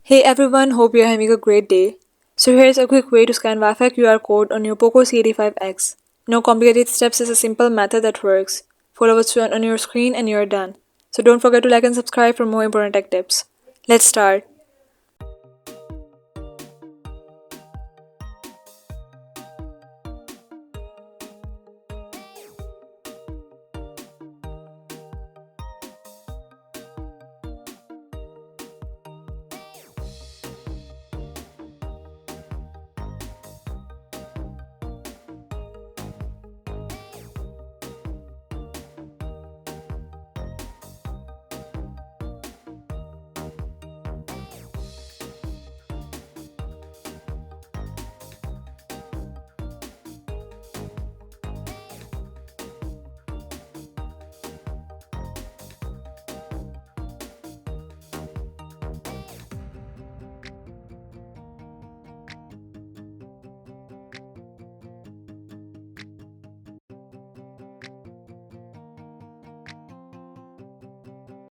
Hey everyone, hope you're having a great day. So here's a quick way to scan Wi-Fi QR code on your Poco C85x. No complicated steps, is a simple method that works. Follow what's shown on your screen and you're done. So don't forget to like and subscribe for more important tech tips. Let's start.